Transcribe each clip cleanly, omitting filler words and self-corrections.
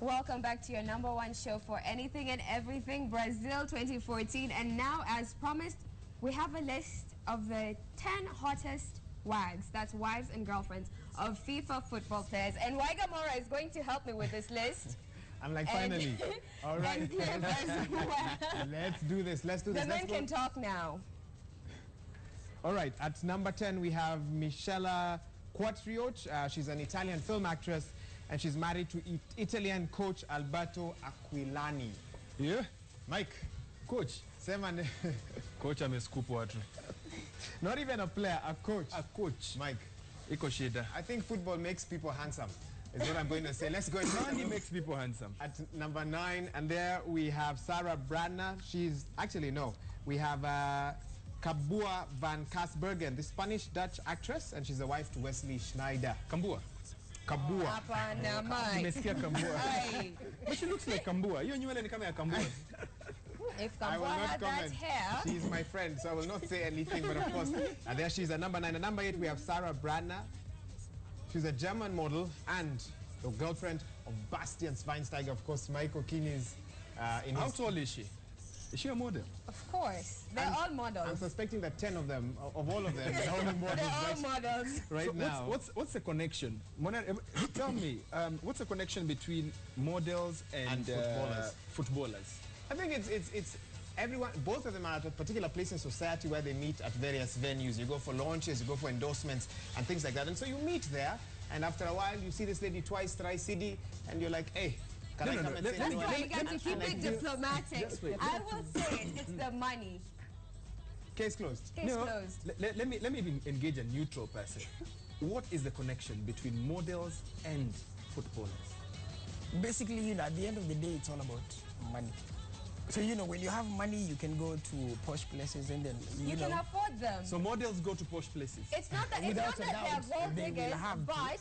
Welcome back to your #1 show for anything and everything Brazil 2014. And now, as promised, we have a list of the 10 hottest wags, that's wives and girlfriends, of FIFA football players. And Waigamora is going to help me with this list. I'm like, finally. All right. Let's do this. The men can talk now. All right. At number 10, we have Michela Quattrioch. She's an Italian film actress, and she's married to Italian coach Alberto Aquilani. Yeah? Mike. Coach. Seven. Coach amescoop watu. Not even a player, a coach. A coach. Mike. Iko shida. I think football makes people handsome, is what I'm going to say. Let's go. Money makes people handsome. At number 9, and there we have Sarah Brandner. She's, actually no, we have Kabua van Kasbergen, the Spanish-Dutch actress, and she's the wife to Wesley Schneider. Kambua. Kabua. Nimesikia Kambua. But she looks like Kambua. Hiyo nywele ni kama ya Kambua. If Kambua had that hair. She's my friend, so I will not say anything, but of course, there she's at number 9. At number 8, we have Sarah Brandner. She's a German model and the girlfriend of Bastian Schweinsteiger. Of course, Michael Keane is in How tall is she? Is she a model? Of course. They're all models. I'm suspecting that 10 of them, of all of them, they're all models. They're all models. Right so now. What's the connection? Tell me, what's the connection between models and footballers? I think it's everyone, both of them are at a particular place in society where they meet at various venues. You go for launches, you go for endorsements and things like that. And so you meet there, and after a while you see this lady twice, thrice city, and you're like, hey, can I come and say That's why you got to keep it diplomatic. I will say it's the money. Case closed. Case closed. Let me engage a neutral person. What is the connection between models and footballers? Basically, you know, at the end of the day, it's all about money. So, you know, when you have money, you can go to posh places and then, you can afford them. So models go to posh places? It's not that, they're gold diggers, but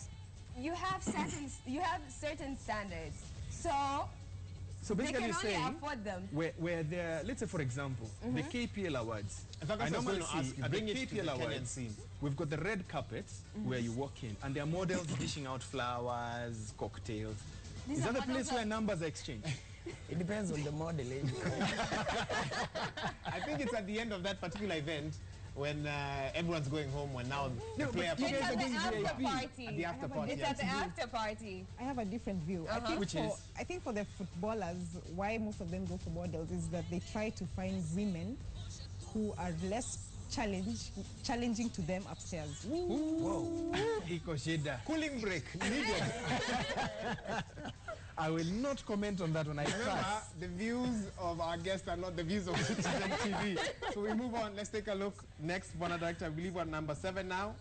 you have certain standards. So basically they can only saying afford them. Where there, let's say for example, the KPL Awards. In fact, I normally see at the KPL Awards, we've got the red carpets where you walk in, and there are models dishing out flowers, cocktails. Is that the place where numbers are exchanged? It depends on the model. I think it's at the end of that particular event when everyone's going home, when now the player... It's at the after party. At the after party. It's at the after party. I have a different view. I think for the footballers, why most of them go for models is that they try to find women who are less challenging to them upstairs. Whoa. Cooling break needed. I will not comment on that when I pass. The views of our guests are not the views of Citizen TV. So we move on. Let's take a look. Next, Bonner Director, I believe we're at number 7 now.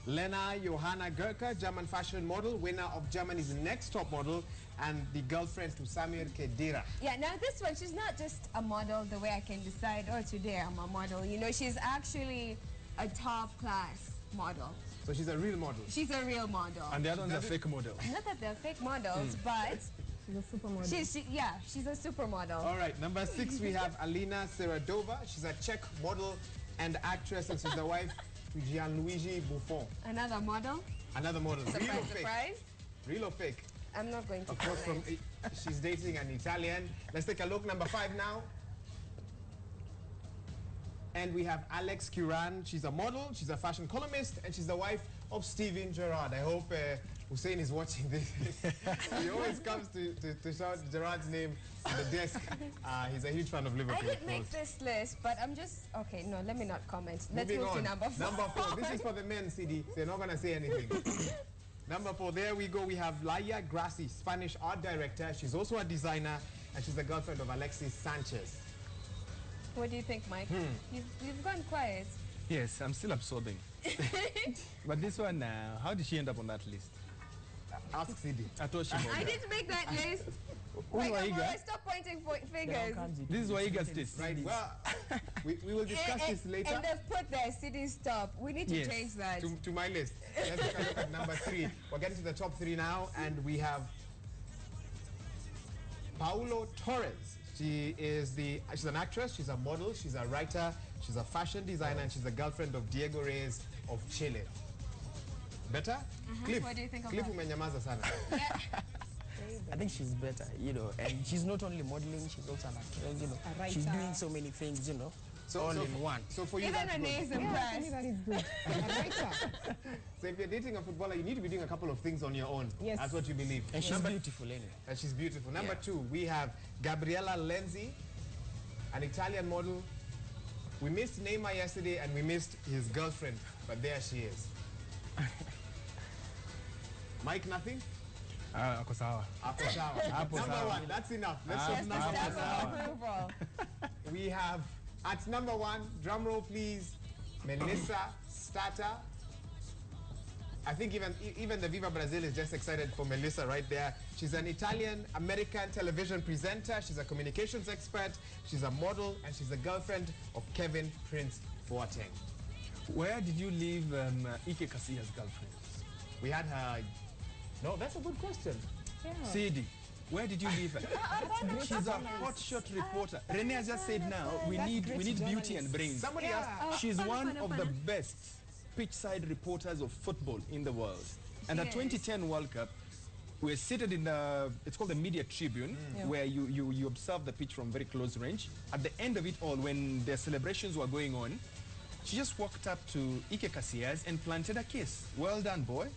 Lena Johanna Gerke, German fashion model, winner of Germany's Next Top Model, and the girlfriend to Samir Khedira. Yeah, now this one, she's not just a model the way I can decide, oh, today I'm a model. You know, she's actually a top-class model. So she's a real model? She's a real model. And the other ones are fake models? Not that they're fake models, but... She's a supermodel. She's a supermodel. All right, number 6, we have Alina Seradova. She's a Czech model and actress, and she's the wife to Gianluigi Buffon. Another model? Another model. Surprise, real or fake? surprise? Real or fake? I'm not going to Of course, she's dating an Italian. Let's take a look. Number 5 now. And we have Alex Curan. She's a model, she's a fashion columnist, and she's the wife of Steven Gerrard. I hope Hussein is watching this. He always comes to shout Gerrard's name on the desk. He's a huge fan of Liverpool. I didn't make this list, but I'm just... Okay, no, let me not comment. Let's Moving move on. to number 4. Number 4. This is for the men, CD. They're not going to say anything. Number 4, there we go. We have Laia Grassi, Spanish art director. She's also a designer, and she's the girlfriend of Alexis Sanchez. What do you think, Mike? You've gone quiet. Yes, I'm still absorbing. But this one, how did she end up on that list? Ask CD. I didn't make that list. Stop pointing fingers. This is Waiga's list. Right, well, we will discuss this later. And they've put their city stop. We need to change that. To my list. Let's take a look at number 3. We're getting to the top 3 now, and we have Paulo Torres. She's an actress, she's a model, she's a writer, she's a fashion designer, and she's the girlfriend of Diego Reyes of Chile. Better? Cliff, what do you think of Cliff that? umenyamaza sana. I think she's better, you know, and she's not only modeling, she's also an actress, you know. A writer. She's doing so many things, you know, all in one. So for you, Even that's Renee good. is Yeah, for me impressed. that is good. A writer. So if you're dating a footballer, you need to be doing a couple of things on your own. Yes. That's what you believe. And she's beautiful anyway. And she's beautiful. Number Yeah. 2, we have Gabriella Lenzi, an Italian model. We missed Neymar yesterday and we missed his girlfriend, but there she is. Mike, nothing? Ako sawa. Hapo sawa. Hapo Number sawa. 1, that's enough. Let's Yes, just the number stamp 1. of approval. We have, at number 1, drum roll please, Melissa Stata. I think even the Viva Brazil is just excited for Melissa right there. She's an Italian-American television presenter. She's a communications expert. She's a model, and she's the girlfriend of Kevin Prince Boateng. Where did you leave Ike Casillas' girlfriend? We had her... No, that's a good question. Yeah. Sadie, where did you leave her? She's a hotshot reporter. Renee has just said now, we That's need great beauty and journalist. brains. Somebody Yeah. asked... She's Fun, one fun, of fun. the best pitchside reporters of football in the world. And the Yes. 2010 World Cup, we're seated in the, it's called the media tribune, Yeah. where you observe the pitch from very close range. At the end of it all, when the celebrations were going on, she just walked up to Ike Casillas and planted a kiss. Well done, boy.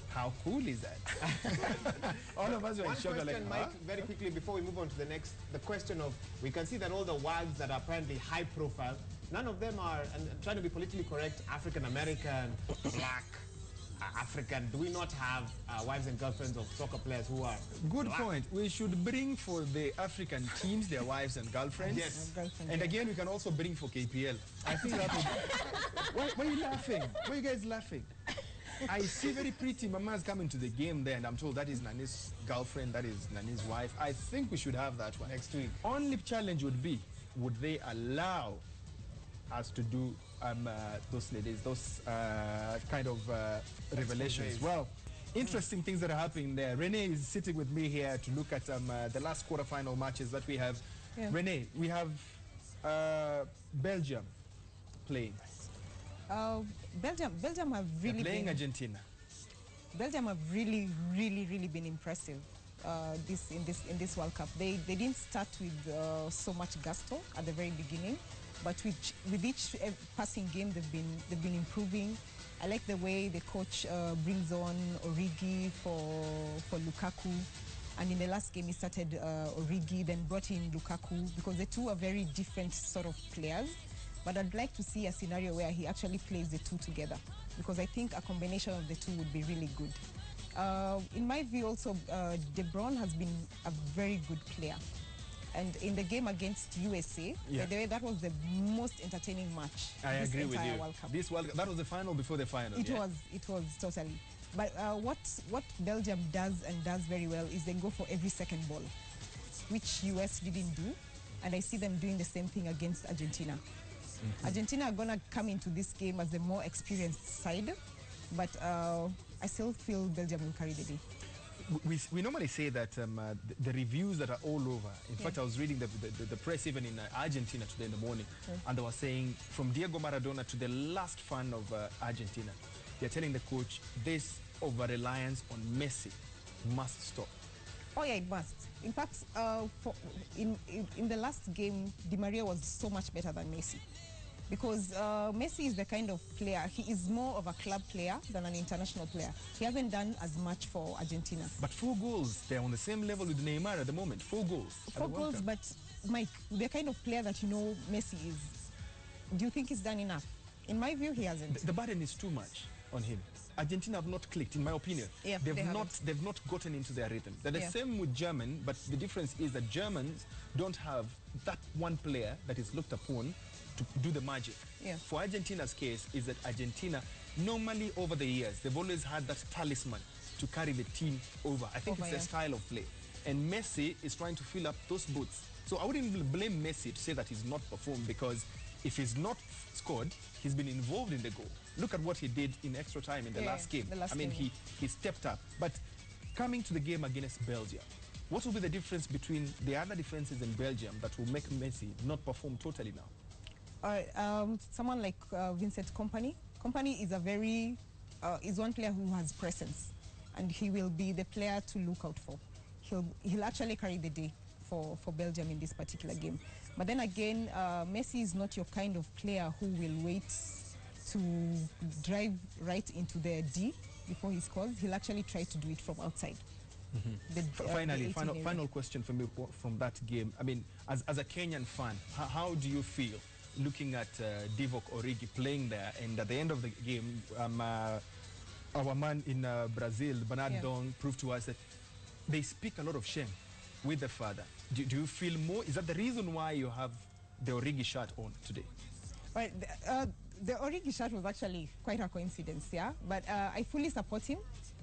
How cool is that? All of us were in One shock. question, Like, Mike, huh? very quickly before we move on to the next, the question of, we can see that all the wags that are apparently high profile, none of them are, and I'm trying to be politically correct, African American, black, African. Do we not have wives and girlfriends of soccer players who are Good black? point. We should bring for the African teams their wives and girlfriends. Yes. Girlfriend, And yeah. again, we can also bring for KPL. I think that would... Why are you laughing? Why are you guys laughing? I see very pretty mamas coming to the game there, and I'm told that is Nani's girlfriend, that is Nani's wife. I think we should have that one. Next week. Only challenge would be, would they allow us to do those ladies, those kind of revelations? Exposés. Well, interesting things that are happening there. Renee is sitting with me here to look at the last quarterfinal matches that we have. Yeah. Renee, we have Belgium playing. Belgium have They're really playing been, Argentina. Belgium have really been impressive in this World Cup. They didn't start with so much gusto at the very beginning, but with each passing game they've been improving. I like the way the coach brings on Origi for Lukaku, and in the last game he started Origi, then brought in Lukaku, because the two are very different sort of players. But I'd like to see a scenario where he actually plays the two together, because I think a combination of the two would be really good. In my view also, De Bruyne has been a very good player. And in the game against USA, Yeah. by the way, that was the most entertaining match I this agree with entire you. World Cup. This World Cup, that was the final before the final. It yeah? was totally. But what Belgium does and does very well is they go for every second ball, which US didn't do. And I see them doing the same thing against Argentina. Argentina are going to come into this game as the more experienced side, but I still feel Belgium will carry the day. We normally say that the reviews that are all over. In fact, I was reading the press even in Argentina today in the morning, and they were saying from Diego Maradona to the last fan of Argentina, they're telling the coach this over-reliance on Messi must stop. Oh yeah, it must. In fact, in the last game, Di Maria was so much better than Messi. Because Messi is the kind of player, he is more of a club player than an international player. He hasn't done as much for Argentina. But 4 goals, they're on the same level with Neymar at the moment. 4 goals. at the 4 World goals, Cup. but Mike, the kind of player that you know Messi is, do you think he's done enough? In my view, he hasn't. The burden is too much on him. Argentina have not clicked, in my opinion. Yeah, they've they not haven't. gotten into their rhythm. They're the Yeah. same with German, but the difference is that Germans don't have that one player that is looked upon to do the magic. Yeah. For Argentina's case is that Argentina, normally over the years, they've always had that talisman to carry the team over. I think Over, it's their yeah. style of play. And Messi is trying to fill up those boots. So I wouldn't blame Messi to say that he's not performed, because if he's not scored, he's been involved in the goal. Look at what he did in extra time in the Yeah, last game. the last I mean, game, he stepped up. But coming to the game against Belgium, what will be the difference between the other defenses in Belgium that will make Messi not perform totally now? Someone like Vincent Kompany. Kompany is is one player who has presence, and he will be the player to look out for. he'll actually carry the day for Belgium in this particular game. But then again, Messi is not your kind of player who will wait to drive right into the D before he scores. He'll actually try to do it from outside. Finally, final question for me from that game. I mean, as a Kenyan fan, how do you feel looking at Divock Origi playing there, and at the end of the game, our man in Brazil, Bernard Dong, proved to us that they speak a lot of shame with the father. Do you feel more? Is that the reason why you have the Origi shirt on today? Right, the Origi shirt was actually quite a coincidence, yeah. But I fully support him.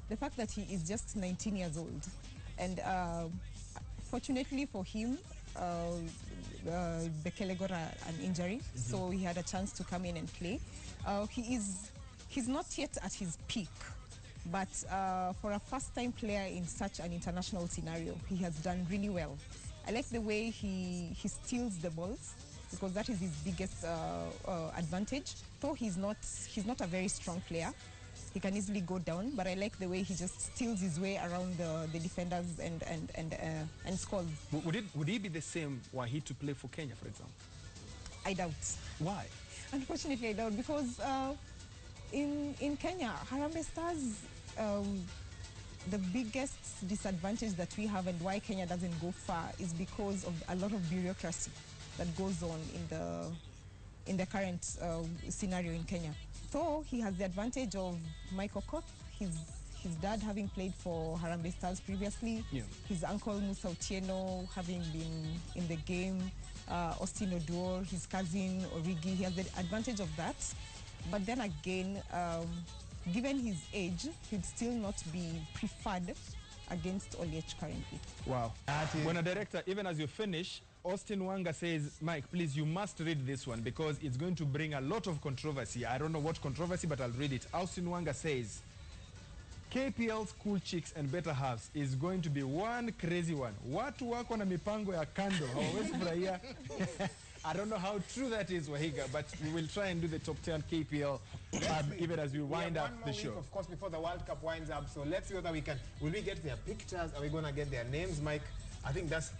The fact that he is just 19 years old, and fortunately for him, Bekele got an injury, so he had a chance to come in and play. He's not yet at his peak, but for a first-time player in such an international scenario, he has done really well. I like the way he steals the balls, because that is his biggest advantage. Though he's not a very strong player, he can easily go down. But I like the way he just steals his way around the defenders and scores. Would he be the same were he to play for Kenya, for example? I doubt. Why? Unfortunately, I doubt, because in Kenya, Harambee Stars, the biggest disadvantage that we have and why Kenya doesn't go far is because of a lot of bureaucracy that goes on in the current scenario in Kenya. So he has the advantage of Michael Koth, his dad having played for Harambee Stars previously, his uncle Musa Otieno having been in the game, Austin Oduor, his cousin Origi. He has the advantage of that. But then again, given his age, he'd still not be preferred against Oliech currently. Wow. When a director, even as you finish, Austin Wanga says, Mike, please, you must read this one because it's going to bring a lot of controversy. I don't know what controversy, but I'll read it. Austin Wanga says, KPL's Cool Chicks and Better Halves is going to be one crazy one. Watu wako na mipango ya kando. Hawawezi furahia. I don't know how true that is, Wahiga, but we will try and do the top 10 KPL even as we wind up the show. Week, of course, before the World Cup winds up. So let's see whether we can. Will we get their pictures? Are we going to get their names, Mike? I think that's...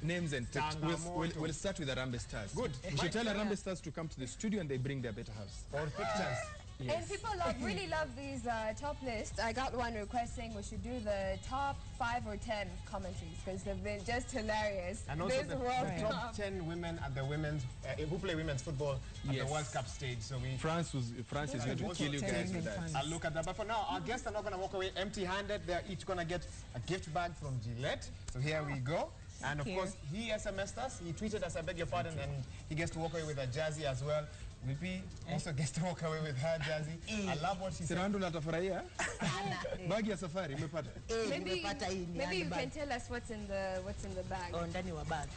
names and text. We'll start with Harambee Stars. Good. We should tell Harambee Stars to come to the studio and they bring their Better Halves. Or pictures. Yes. And people really love these top lists. I got one requesting we should do the top 5 or 10 commentaries because they've been just hilarious. And also the top 10 women at the women's who play women's football at the World Cup stage. So France is going to kill you guys with that. I'll look at that. But for now, our guests are not going to walk away empty-handed. They're each going to get a gift bag from Gillette. So here we go. And of course, he SMS'd us. He tweeted us, I beg your pardon, and he gets to walk away with a jersey as well. Lipi also gets to walk away with her jersey. I love what she said. Sirandu natafurahia. Bagi ya safari umepata. Maybe you can tell us what's in the bag. Oh, ndani wa bag.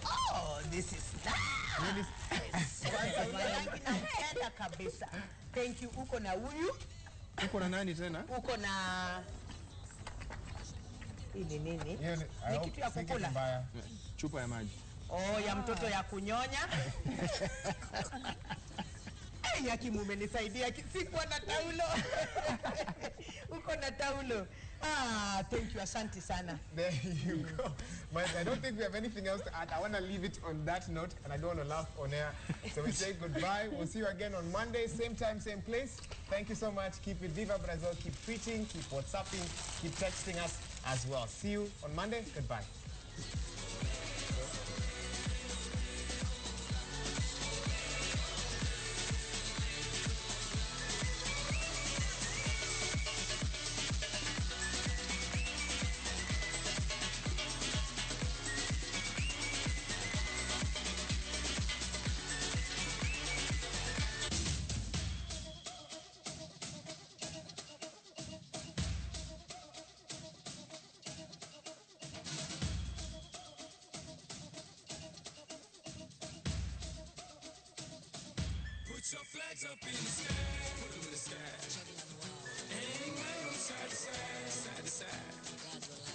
Oh, this is nice. Kabisa. Thank you. Uko na huyu? Uko na nani tena? Uko na ini nini? Ni kitu ya kukula. Chupa ya maji. Oh, ya mtoto ya kunyonya. Ya kimume nisaidia sikuwa na taulo. Uko na taulo. Ah, thank you, asante sana. There you go. But I don't think we have anything else to add. I want to leave it on that note, and I don't want to laugh on air. So we say goodbye. We'll see you again on Monday, same time, same place. Thank you so much. Keep it Viva Brazil. Keep tweeting, keep WhatsApping, keep texting us as well. See you on Monday. Goodbye. Put your flags up in the sky, put them in the sky. Hang on side to side, side to side.